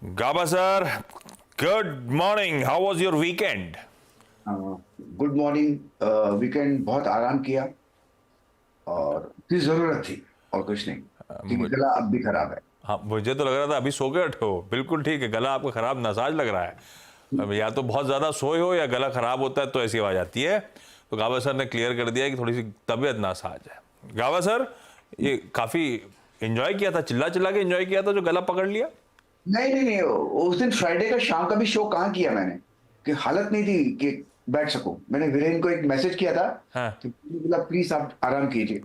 Gaba sir, good morning. How was your weekend? Good morning. Weekend बहुत आराम किया और की जरूरत थी और कुछ नहीं, क्योंकि मुझ- गला अब भी खराब है। हाँ, मुझे तो लग रहा था अभी सो के उठे हो। बिल्कुल ठीक है, गला आपका खराब नासाज लग रहा है। अब या तो बहुत ज़्यादा सोए हो या गला खराब होता है तो ऐसी आवाज़ आती है। तो गावा सर ने क्लियर कर दिया कि थोड़ी सी तबीयत नासाज है। गावा सर, ये काफ़ी एंजॉय किया था, चिल्ला चिल्ला के एंजॉय किया था जो गला पकड़ लिया। नहीं नहीं नहीं, उस दिन फ्राइडे का शाम का भी शो कहाँ किया मैंने, कि हालत नहीं थी कि बैठ सकूं। मैंने वीरेन को एक मैसेज किया था हाँ कि बोला प्लीज आप आराम कीजिए।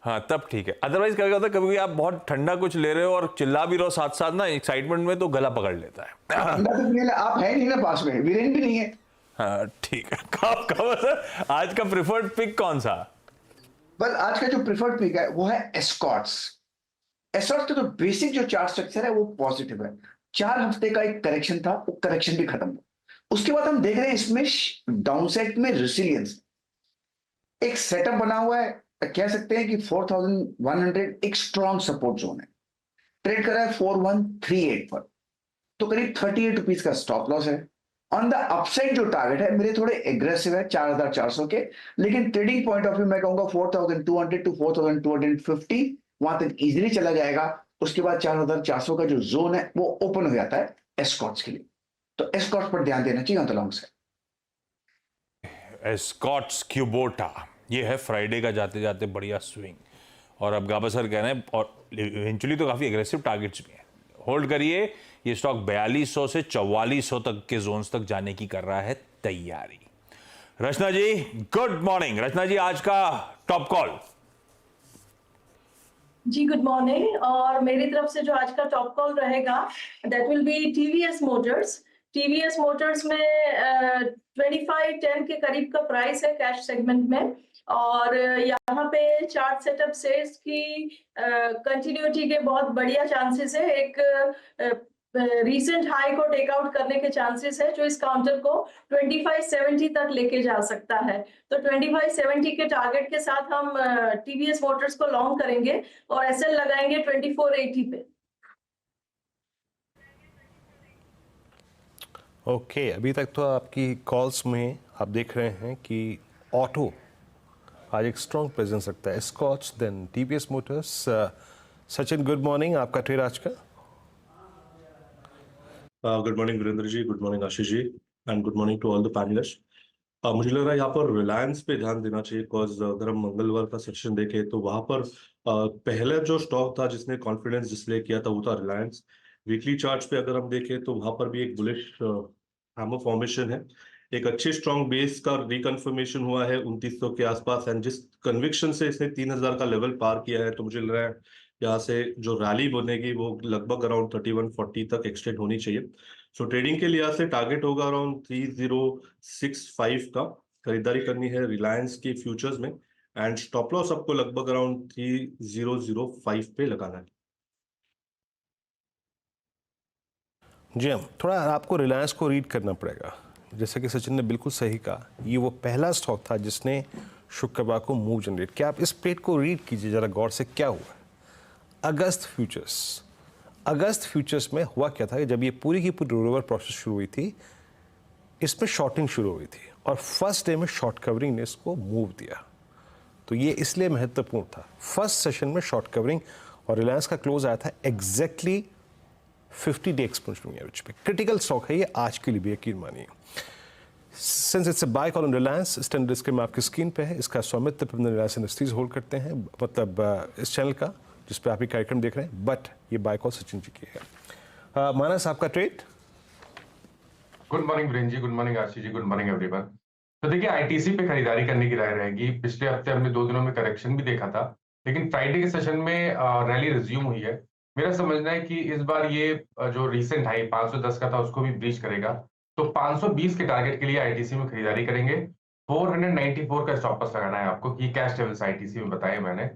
हाँ, तब ठीक है। अदरवाइज क्या होता है, कभी भी आप बहुत ठंडा कुछ ले रहे हो और चिल्ला भी रहो साथ साथ ना, एक्साइटमेंट में, तो गला पकड़ लेता है। ठंडा तो पीने आप है नहीं ना पास में, वीरेन भी नहीं है। हाँ ठीक है। कब सर, आज का प्रिफर्ड पिक कौन सा? बस आज का जो प्रिफर्ड पिक है वो है एस्कॉर्ट्स। एस्कॉर्ट्स का जो बेसिक जो चार्ट स्ट्रक्चर है वो पॉजिटिव है। 4 हफ्ते का एक करेक्शन था, वो करेक्शन भी खत्म हुआ। उसके बाद हम देख रहे हैं इसमें डाउनसाइड में रेसिलियंस, एक सेटअप बना हुआ है। कह सकते हैं कि 4100 एक स्ट्रॉन्ग सपोर्ट जोन है। ट्रेड कर रहा है 4138 पर, तो करीब 38 रुपीज का स्टॉप लॉस है। ऑन द अपसाइड जो टारगेट है मेरे थोड़े एग्रेसिव है 4400 के, लेकिन ट्रेडिंग पॉइंट ऑफ व्यू मैं कहूंगा 4200 टू 4250 वहां तक इजीली चला जाएगा। उसके बाद 4400 का जो जोन है वो ओपन हो जाता है एस्कॉर्ट्स के लिए, तो एस्कॉर्ट्स पर ध्यान देना चाहिए on the long side. Escorts Kubota, ये है फ्राइडे का जाते जाते बढ़िया स्विंग। और अब गाबा सर कह रहे हैं, और इवेंचुअली तो काफ़ी एग्रेसिव टारगेट्स भी हैं। होल्ड करिए, ये स्टॉक 4200 से 4400 तक के जोन्स तक जाने की कर रहा है तैयारी। रचना जी, गुड मॉर्निंग। रचना जी, आज का टॉप कॉल। जी गुड मॉर्निंग। और मेरी तरफ से जो आज का टॉप कॉल रहेगा that will be TVS Motors. TVS Motors में 2510 के करीब का प्राइस है कैश सेगमेंट में, और यहाँ पे चार्ट सेटअप सेल्स की कंटिन्यूटी के बहुत बढ़िया चांसेस है। एक रीसेंट हाई को टेक आउट करने के चांसेस है जो इस काउंटर को 2570 तक लेके जा सकता है। तो 2570 के टारगेट के साथ हम टीवीएस मोटर्स को लॉन्ग करेंगे और एसएल लगाएंगे 2480 पे। ओके अभी तक तो आपकी कॉल्स में आप देख रहे हैं कि ऑटो आज एक स्ट्रॉन्ग प्रेजेंस रखता है, scotch then TVS Motors. Sachin, good morning. आपका ट्रेड आज का? Good morning Virendra ji, good morning Ashish ji, and good morning to all the panelists. मुझे लग रहा है यहाँ पर रिलायंस पे ध्यान देना चाहिए, बिकॉज अगर हम मंगलवार का सेशन देखें तो वहां पर पहला जो स्टॉक था जिसने कॉन्फिडेंस डिस्प्ले किया था वो था रिलायंस। वीकली चार्ट्स पे अगर हम देखें तो वहां पर भी एक बुलिश हैमर फॉर्मेशन है। एक अच्छे स्ट्रॉन्ग बेस का रिकन्फर्मेशन हुआ है 2900 के आसपास, एंड जिस कन्विक्शन से इसने 3000 का लेवल पार किया है, तो मुझे लग रहा है यहाँ से जो रैली बनेगी वो लगभग अराउंड 3140 तक एक्सटेंड होनी चाहिए। सो ट्रेडिंग के लिहाज से टारगेट होगा अराउंड 3065 का। खरीदारी करनी है रिलायंस की फ्यूचर्स में, एंड स्टॉप लॉस आपको लगभग अराउंड 3005 पे लगाना है। जी हम थोड़ा आपको रिलायंस को रीड करना पड़ेगा। जैसा कि सचिन ने बिल्कुल सही कहा, ये वो पहला स्टॉक था जिसने शुक्रवार को मूव जनरेट किया। आप इस प्लेट को रीड कीजिए जरा गौर से, क्या हुआ। अगस्त फ्यूचर्स में हुआ क्या था कि जब ये पूरी की पूरी रोल ओवर प्रोसेस शुरू हुई थी, इसमें शॉर्टिंग शुरू हुई थी और फर्स्ट डे में शॉर्ट कवरिंग ने इसको मूव दिया। तो ये इसलिए महत्वपूर्ण था। फर्स्ट सेशन में शॉर्ट कवरिंग और रिलायंस का क्लोज आया था एग्जैक्टली 50 डे एक्सपोनेंशियल एवरेज पे। क्रिटिकल स्टॉक है ये आज के लिए भी, यकीन मानिए। Since it's a buy call on Reliance, standard screen में आपकी स्क्रीन पे है। इसका स्वामित्व प्रबंधन रिलायंस इंडस्ट्रीज होल्ड करते हैं, मतलब इस चैनल का जिस पे आप ये कार्यक्रम देख रहे हैं, बट ये बाय कॉल सचिन जी की है। मानस, आपका trade? Good morning Virendra ji, good morning Ashish जी, गुड मॉर्निंग एवरीवन। तो देखिए, आईटीसी पे खरीदारी करने की राय रहेगी। पिछले हफ्ते हमने 2 दिनों में करेक्शन भी देखा था, लेकिन फ्राइडे के सेशन में रैली रिज्यूम हुई है। मेरा समझना है कि इस बार ये जो रीसेंट हाई 510 का था उसको भी ब्रीच करेगा, तो 520 के टारगेट के लिए आईटीसी में खरीदारी करेंगे। 494 का स्टॉप लॉस लगाना है आपको, कि कैश लेवल्स आईटीसी में बताए मैंने।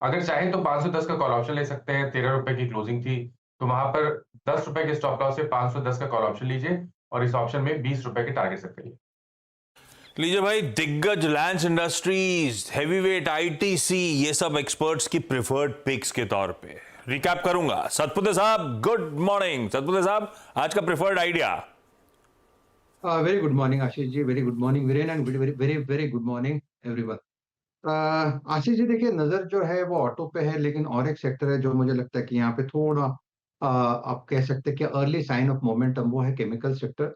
अगर चाहे तो 510 का कॉल ऑप्शन ले सकते हैं। 13 रुपए की क्लोजिंग थी, तो वहां पर 10 रुपए के स्टॉप लॉस से 510 का कॉल ऑप्शन लीजिए और इस ऑप्शन में 20 रुपए के टारगेट सेट करिए। लीजिए भाई, दिग्गज रिलायंस इंडस्ट्रीज, हैवीवेट आईटीसी, ये सब एक्सपर्ट्स की प्रिफर्ड पिक्स के तौर पे। रिकैप करूंगा। सतपुते साहब गुड मॉर्निंग। सतपुते साहब, आज का preferred idea. Very good morning Ashish ji, very good morning Viren, and very very very good morning everyone. Ashish ji देखिए, नजर जो है वो ऑटो पे है, लेकिन और एक सेक्टर है जो मुझे लगता है कि यहाँ पे थोड़ा आप कह सकते हैं कि अर्ली साइन ऑफ मोमेंटम, वो है केमिकल सेक्टर।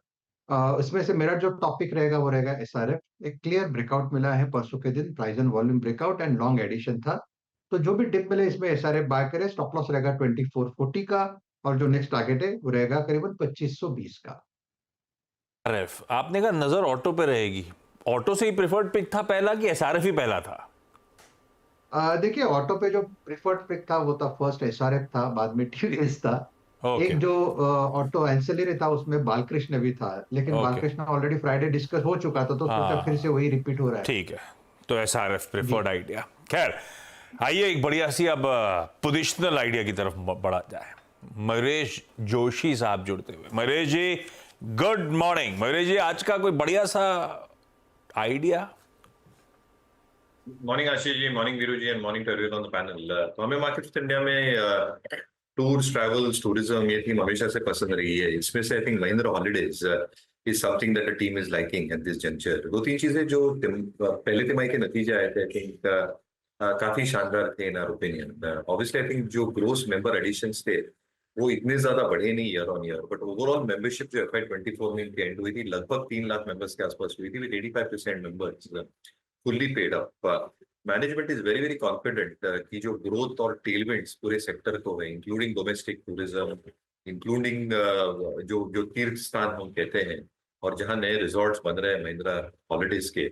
इसमें से मेरा जो टॉपिक रहेगा वो रहेगा एसआरएफ। एक क्लियर ब्रेकआउट मिला है परसों के दिन, price and volume breakout and long addition था। तो जो भी डिप मिले इसमें एसआरएफ बाय करे। स्टॉप लॉस रहेगा 2440 का, और जो नेक्स्ट टारगेट है वो रहेगा करीबन 2520 का। एसआरएफ आपने कहा नजर ऑटो पे रहेगी। ऑटो से ही प्रेफर्ड पिक था पहला कि एसआरएफ ही पहला था? देखिए, ऑटो पे जो प्रिफर्ड पिक था वो था फर्स्ट एसआरएफ था, बाद में टीवीएस था। ओके। एक जो ऑटो एंसिलरी था उसमें बालकृष्ण भी था, लेकिन okay. Balkrishna already Friday discuss हो चुका था, तो सोचा हाँ। फिर से वही रिपीट हो रहा है। ठीक है, तो एसआरएफ प्रेफर्ड आइडिया। खैर, आइए एक बढ़िया सी अब पोजिशनल आइडिया की तरफ बढ़ा जाए। मयूरेश जोशी साहब जुड़ते हुए। Mayuresh ji good morning. मयूरेश जी, आज का कोई बढ़िया सा idea? Morning Ashish ji, morning Veeru ji, and morning to everyone on the panel. तो हमें मार्केट्स इंडिया में टूर्स, ट्रैवल्स, टूरिज्म, ये थीम हमेशा से पसंद रही है। इसमें से I think Mahindra holidays is something that the team is liking at this juncture. दो तीन चीजें जो पहले तिमाही के नतीजे आए थे, आई थिंक काफी शानदार थे in our opinion. Obviously I think जो ग्रोस मेंबर एडिशंस थे वो इतने ज्यादा बढ़े नहीं year on year, but overall membership जो FY24 में इनकी एंड हुई थी लगभग 3 लाख मेंबर्स के आसपास हुई थी, with 85% members fully paid up. Management is very very confident कि जो ग्रोथ और टेलविंड्स पूरे सेक्टर को है, इंक्लूडिंग डोमेस्टिक टूरिज्म, इंक्लूडिंग जो जो तीर्थ स्थान हम कहते हैं, और जहां नए रिजॉर्ट्स बन रहे हैं महिंद्रा हॉलीडेज के,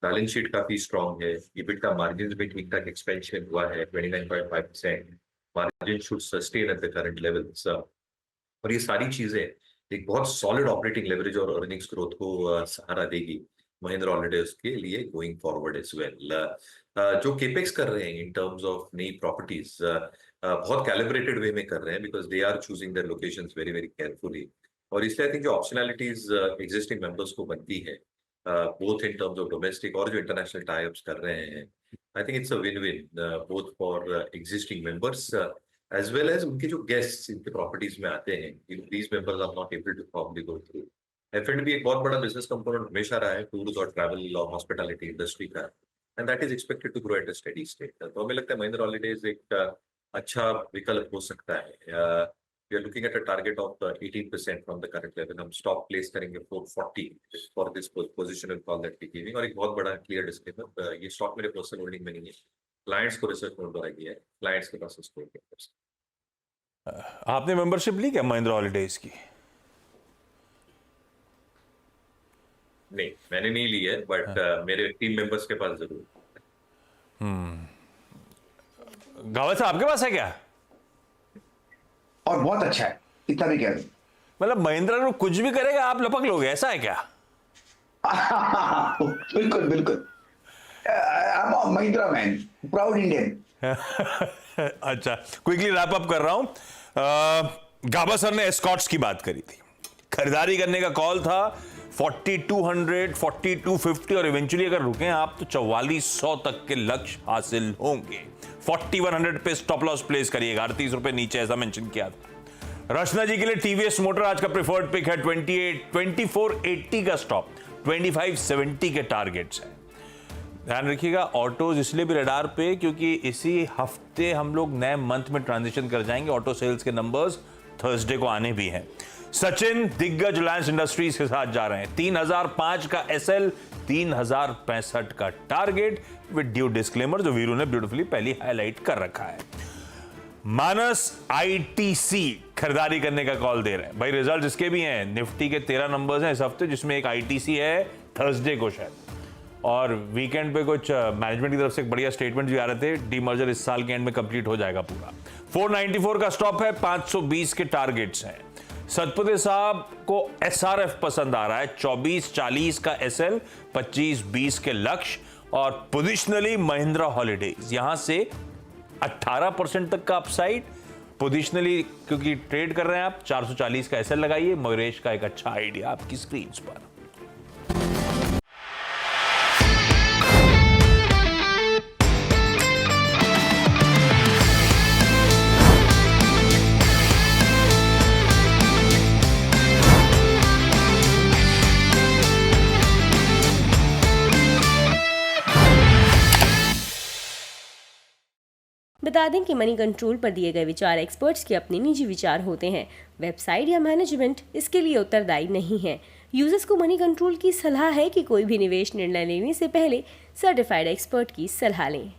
बैलेंस शीट काफी स्ट्रांग है। EBITDA मार्जिन में ठीक ठाक एक्सपेंशन हुआ है 29.5%। Margin should sustain at the current levels, और ये सारी चीजें एक बहुत सॉलिड ऑपरेटिंग लेवरेज और अर्निंग्स ग्रोथ को सहारा देगी महिंद्रा हॉलीडेज के लिए गोइंग फॉरवर्ड एज वेल। जो केपेक्स कर रहे हैं इन टर्म्स ऑफ नई प्रॉपर्टीज, बहुत कैलिब्रेटेड वे में कर रहे हैं, because they are choosing their locations very very carefully. और इसलिए आई थिंक जो ऑप्शनैलिटीज एग्जिस्टिंग मेंबर्स को बनती है, both in terms of domestic और जो इंटरनेशनल टाई-अप्स कर रहे हैं, I think it's a win win both for existing members as well as उनके जो गेस्ट्स इनके प्रॉपर्टीज में आते हैं, these members are not able to probably go through। F&B एक बहुत बड़ा बिजनेस कंपोनेंट हमेशा रहा है टूर्स और ट्रैवल और हॉस्पिटैलिटी इंडस्ट्री का, and that is expected to grow at a steady state. तो हमें लगता है महिंद्रा हॉलीडेज एक अच्छा विकल्प हो सकता है। We are looking at a target of 18% from the current level. हम स्टॉक प्लेस करेंगे 440 for this positional call that we giving. और एक बहुत बड़ा क्लियर डिस्क्लेमर, ये स्टॉक मेरे पर्सनल होल्डिंग में नहीं है, क्लाइंट्स को रिसर्च नोट बनाई गया है, क्लाइंट्स के पास उसको। आपने मेंबरशिप ली क्या महिंद्रा हॉलीडेज की? नहीं, मैंने नहीं ली है, बट मेरे टीम मेंबर्स के पास जरूर। गावत साहब आपके पास है क्या? और बहुत अच्छा है, इतना भी कह दूं। मतलब महिंद्रा को कुछ भी करेगा आप लपक लोगे, ऐसा है क्या? बिल्कुल बिल्कुल, महिंद्रा मैन, प्राउड इंडियन। अच्छा, क्विकली रैप अप कर रहा हूं। गाबा सर ने एस्कॉट्स की बात करी थी, खरीदारी करने का कॉल था 4200, 4250, और इवेंचुअली अगर रुके आप तो 4400 तक के लक्ष्य हासिल होंगे। 4100 पे स्टॉप लॉस प्लेस करिएगा, 38 रुपए नीचे, ऐसा मेंशन किया था। रचना जी के लिए टीवीएस मोटर आज का प्रेफर्ड पिक है। 2480 का स्टॉप, 2570 के टारगेट्स हैं। ध्यान रखिएगा, ऑटोज इसलिए भी रडार पे क्योंकि इसी हफ्ते हम लोग नए मंथ में ट्रांजिशन कर जाएंगे। ऑटो सेल्स के नंबर्स थर्सडे को आने भी हैं। सचिन दिग्गज रिलायंस इंडस्ट्रीज के साथ जा रहे हैं। 3005 का एसएल, 3065 का टारगेट, विद ड्यू डिस्क्लेमर जो वीरू ने ब्यूटीफुली पहली हाईलाइट कर रखा है। मानस आईटीसी खरीदारी करने का कॉल दे रहे हैं। भाई रिजल्ट इसके भी हैं, निफ्टी के 13 नंबर्स हैं इस हफ्ते, जिसमें एक आईटीसी है थर्सडे को शायद, और वीकेंड पे कुछ मैनेजमेंट की तरफ से एक बढ़िया स्टेटमेंट भी आ रहे थे। डीमर्जर इस साल के एंड में कंप्लीट हो जाएगा पूरा। 494 का स्टॉप है, 520 के टारगेट्स हैं। सतपुते साहब को एसआरएफ पसंद आ रहा है, 2440 का एसएल, 2520 के लक्ष्य, और पोजिशनली महिंद्रा हॉलीडेज यहां से 18% तक का अपसाइड पोजिशनली, क्योंकि ट्रेड कर रहे हैं आप। 440 का एसएल लगाइए। मयूरेश का एक अच्छा आइडिया आपकी स्क्रीन पर। बता दें कि मनी कंट्रोल पर दिए गए विचार एक्सपर्ट्स के अपने निजी विचार होते हैं। वेबसाइट या मैनेजमेंट इसके लिए उत्तरदायी नहीं है। यूजर्स को मनी कंट्रोल की सलाह है कि कोई भी निवेश निर्णय लेने से पहले सर्टिफाइड एक्सपर्ट की सलाह लें।